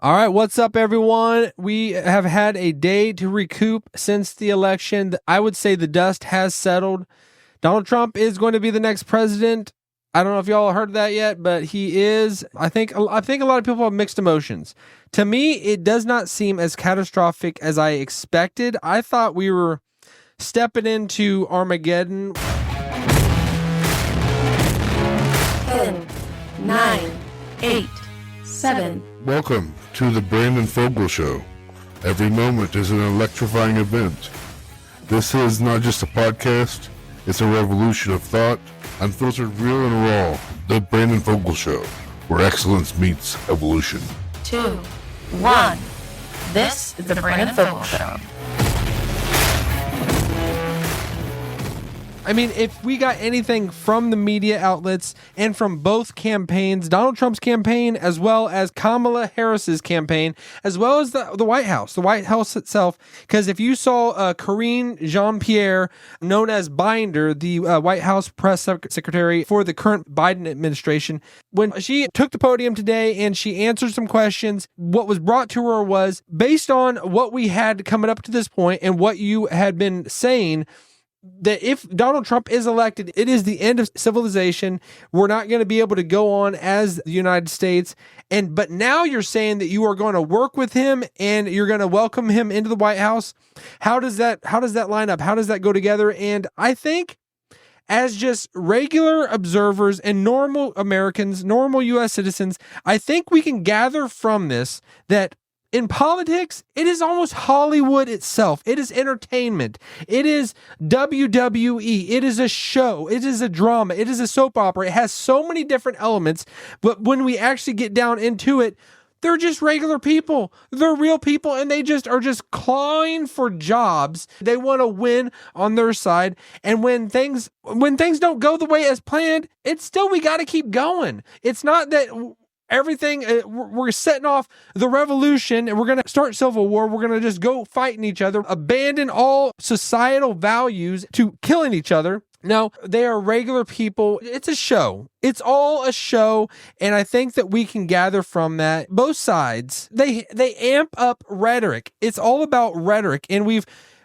All right, what's up, everyone? We have had a day to recoup since the election. I would say the dust has settled. Donald Trump is going to be the next president. I don't know if y'all heard that yet, but he is. I think a lot of people have mixed emotions. To me, it does not seem as catastrophic as I expected. I thought we were stepping into Armageddon. 10, 9, 8, 7. Welcome to the Brandon Fogal Show. Every moment is an electrifying event. This is not just a podcast, it's a revolution of thought, unfiltered, real and raw. The Brandon Fogal Show, where excellence meets evolution. 2, 1. This is the Brandon Fogal Show. I mean, if we got anything from the media outlets and from both campaigns, Donald Trump's campaign as well as Kamala Harris's campaign, as well as the White House itself, because if you saw Karine Jean-Pierre, known as Binder, the White House press secretary for the current Biden administration, when she took the podium today and she answered some questions, what was brought to her was, based on what we had coming up to this point and what you had been saying, that if Donald Trump is elected, it is the end of civilization. We're not going to be able to go on as the United States. But now you're saying that you are going to work with him and you're going to welcome him into the White House. How does that line up? How does that go together? And I think, as just regular observers and normal Americans, normal U.S. citizens, I think we can gather from this that in politics, it is almost Hollywood itself. It is entertainment. It is WWE. It is a show. It is a drama. It is a soap opera. It has so many different elements, but when we actually get down into it, they're just regular people. They're real people, and they just are just clawing for jobs. They want to win on their side, and when things don't go the way as planned, it's still, we got to keep going. It's not that everything, we're setting off the revolution and we're going to start civil war. We're going to just go fighting each other, abandon all societal values to killing each other. No, they are regular people. It's a show. It's all a show. And I think that we can gather from that, both sides, they amp up rhetoric. It's all about rhetoric. And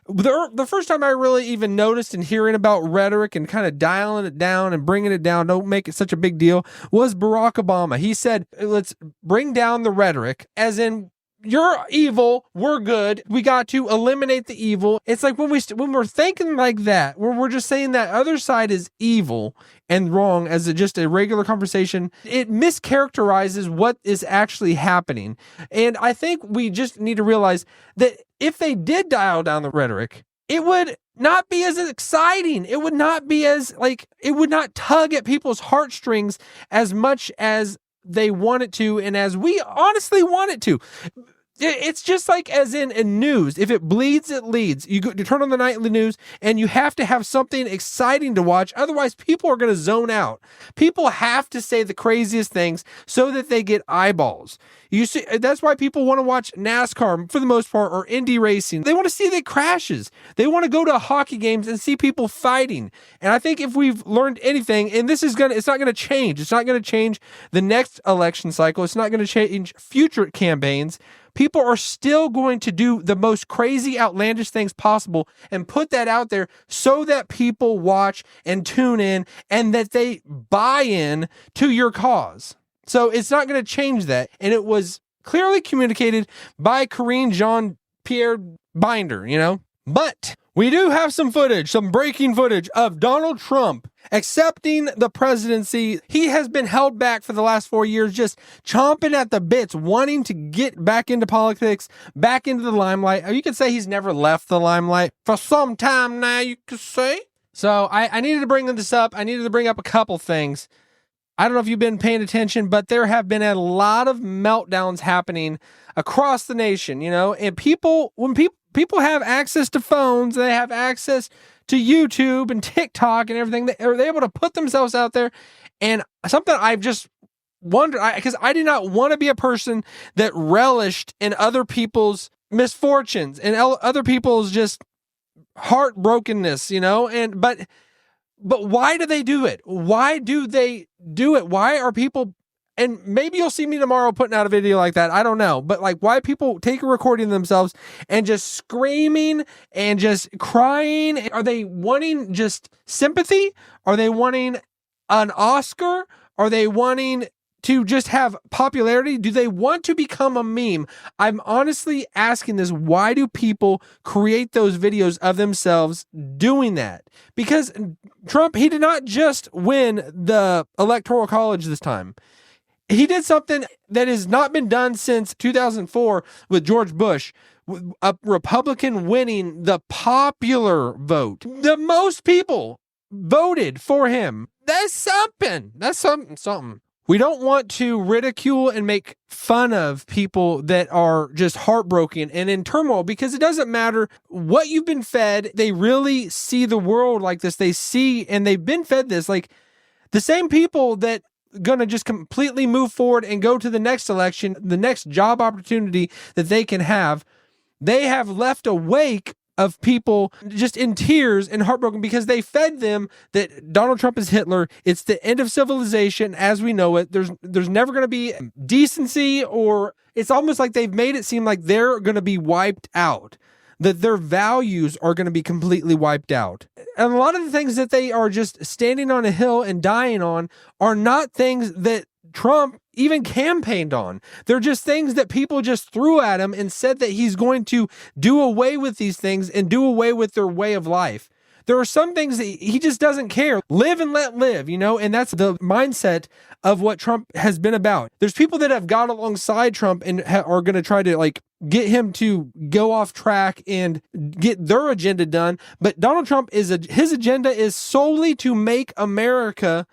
the first time I really even noticed and hearing about rhetoric and kind of dialing it down and bringing it down, don't make it such a big deal, was Barack Obama. He said, let's bring down the rhetoric, as in, you're evil, we're good, we got to eliminate the evil. It's like when we're thinking like that, when we're just saying that other side is evil and wrong as just a regular conversation, it mischaracterizes what is actually happening. And I think we just need to realize that if they did dial down the rhetoric, it would not be as exciting. It would not be as, it would not tug at people's heartstrings as much as they want it to, and as we honestly want it to. It's just like as in news. If it bleeds, it leads. You turn on the nightly news and you have to have something exciting to watch. Otherwise, people are going to zone out. People have to say the craziest things so that they get eyeballs. You see, that's why people want to watch NASCAR for the most part, or Indy racing. They want to see the crashes. They want to go to hockey games and see people fighting. And I think if we've learned anything, and it's not going to change. It's not going to change the next election cycle. It's not going to change future campaigns. People are still going to do the most crazy, outlandish things possible and put that out there so that people watch and tune in and that they buy in to your cause. So it's not going to change that. And it was clearly communicated by Karine Jean-Pierre Binder, But we do have some breaking footage of Donald Trump accepting the presidency. He has been held back for the last 4 years, just chomping at the bits, wanting to get back into politics, back into the limelight. You could say he's never left the limelight for some time now, you could say. So I needed to bring this up. I needed to bring up a couple things. I don't know if you've been paying attention, but there have been a lot of meltdowns happening across the nation, and when people have access to phones, they have access to YouTube and TikTok and everything, they're able to put themselves out there. And something I've just wondered, because I did not want to be a person that relished in other people's misfortunes and other people's just heartbrokenness, but why do they do it? Why do they do it? Why are people and maybe you'll see me tomorrow putting out a video like that. I don't know. But like, why people take a recording of themselves and just screaming and just crying? Are they wanting just sympathy? Are they wanting an Oscar? Are they wanting to just have popularity? Do they want to become a meme? I'm honestly asking this. Why do people create those videos of themselves doing that? Because Trump, he did not just win the Electoral College this time. He did something that has not been done since 2004 with George Bush, a Republican winning the popular vote. The most people voted for him. That's something. That's something. We don't want to ridicule and make fun of people that are just heartbroken and in turmoil, because it doesn't matter what you've been fed. They really see the world like this. They see, and they've been fed this. Like the same people that gonna just completely move forward and go to the next election, the next job opportunity that they can have, they have left a wake of people just in tears and heartbroken because they fed them that Donald Trump is Hitler. It's the end of civilization as we know it. There's never going to be decency, or it's almost like they've made it seem like they're going to be wiped out, that their values are going to be completely wiped out. And a lot of the things that they are just standing on a hill and dying on are not things that Trump even campaigned on. They're just things that people just threw at him and said that he's going to do away with these things and do away with their way of life. There are some things that he just doesn't care. Live and let live, and that's the mindset of what Trump has been about. There's people that have got alongside Trump and are going to try to get him to go off track and get their agenda done. But Donald Trump his agenda is solely to make America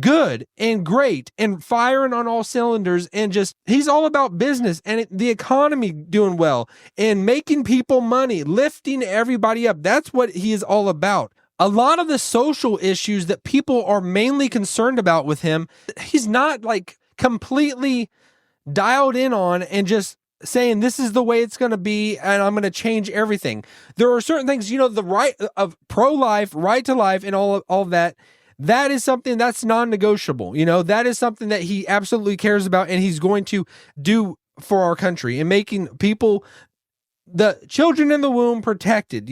good and great and firing on all cylinders, and just he's all about business and the economy doing well and making people money, lifting everybody up. That's what he is all about. A lot of the social issues that people are mainly concerned about with him, he's not completely dialed in on and just saying this is the way it's going to be and I'm going to change everything. There are certain things, the right of pro-life, right to life, and all of that. That is something that's non-negotiable. That is something that he absolutely cares about, and he's going to do for our country and making people, the children in the womb, protected,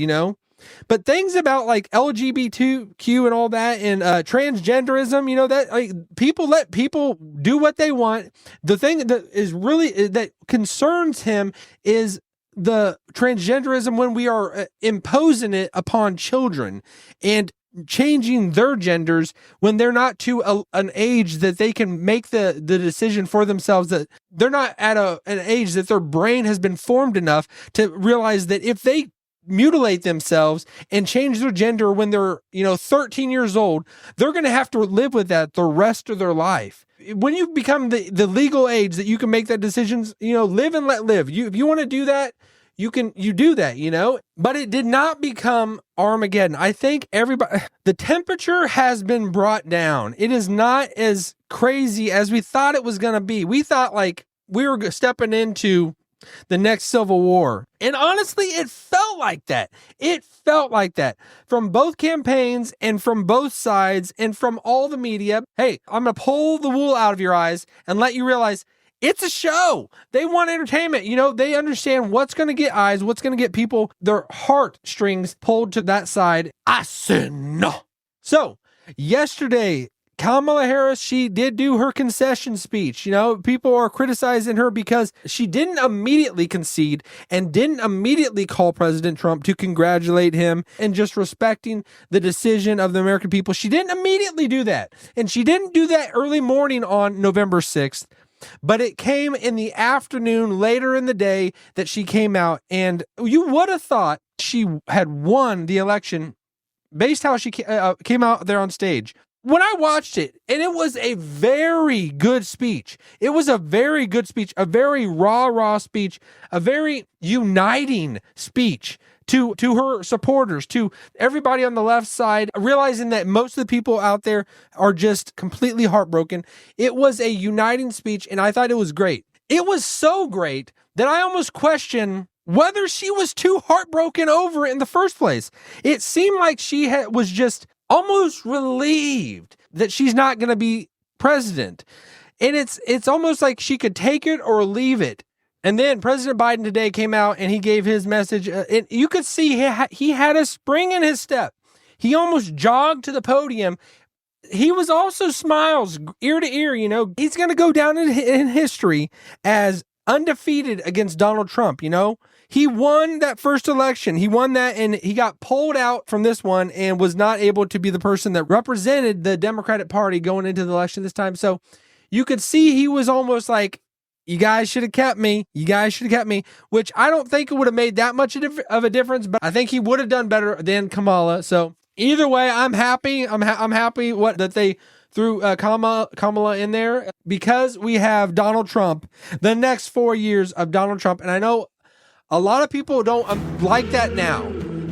But things about LGBTQ and all that and transgenderism, that people let people do what they want. The thing that is really that concerns him is the transgenderism when we are imposing it upon children and changing their genders when they're not to an age that they can make the decision for themselves, that they're not at an age that their brain has been formed enough to realize that if they mutilate themselves and change their gender when they're 13 years old, they're going to have to live with that the rest of their life. When you become the legal age that you can make that decisions, live and let live. If you want to do that, you do that, but it did not become Armageddon. I think the temperature has been brought down. It is not as crazy as we thought it was going to be. We thought we were stepping into the next civil war. And honestly, it felt like that. It felt like that from both campaigns and from both sides and from all the media. Hey, I'm going to pull the wool out of your eyes and let you realize it's a show. They want entertainment. They understand what's going to get eyes, what's going to get people, their heartstrings pulled to that side. I said no. So yesterday, Kamala Harris, she did do her concession speech. People are criticizing her because she didn't immediately concede and didn't immediately call President Trump to congratulate him and just respecting the decision of the American people. She didn't immediately do that. And she didn't do that early morning on November 6th. But it came in the afternoon, later in the day, that she came out, and you would have thought she had won the election based how she came out there on stage. When I watched it, and it was a very good speech. It was a very good speech, a very raw speech, a very uniting speech to her supporters, to everybody on the left side, realizing that most of the people out there are just completely heartbroken. It was a uniting speech, and I thought it was great. It was so great that I almost questioned whether she was too heartbroken over it in the first place. It seemed like she was just almost relieved that she's not going to be president. And it's almost like she could take it or leave it. And then President Biden today came out and he gave his message. And you could see he had a spring in his step. He almost jogged to the podium. He was also smiles ear to ear. You know, he's going to go down in history as undefeated against Donald Trump. You know, he won that first election. He won that, and he got pulled out from this one and was not able to be the person that represented the Democratic Party going into the election this time. So you could see he was almost like, you guys should have kept me. You guys should have kept me, which I don't think it would have made that much of a difference, but I think he would have done better than Kamala. So either way, I'm happy. I'm happy that they threw Kamala in there, because we have Donald Trump, the next 4 years of Donald Trump. And I know a lot of people don't like that now,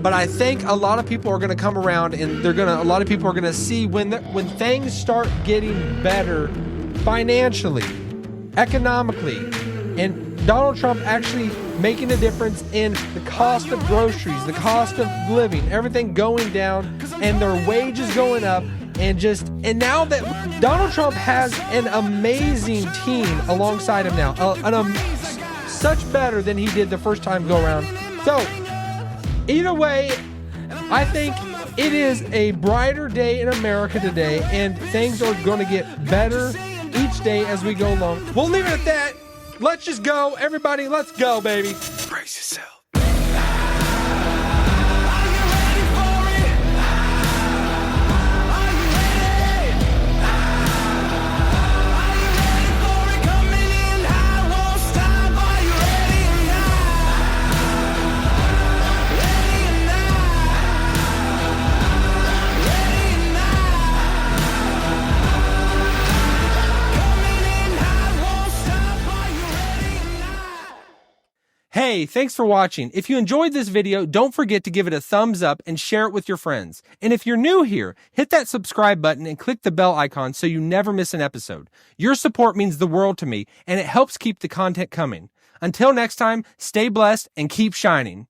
but I think a lot of people are going to come around, and a lot of people are going to see when things start getting better financially, economically, and Donald Trump actually making a difference in the cost of groceries, the cost of living, everything going down, and their wages going up, and now that Donald Trump has an amazing team alongside him now, such better than he did the first time go around. So either way, I think it is a brighter day in America today, and things are going to get better each day as we go along. We'll leave it at that. Let's just go. Everybody, let's go, baby. Brace yourself. Hey, thanks for watching. If you enjoyed this video, don't forget to give it a thumbs up and share it with your friends. And if you're new here, hit that subscribe button and click the bell icon so you never miss an episode. Your support means the world to me, and it helps keep the content coming. Until next time, stay blessed and keep shining.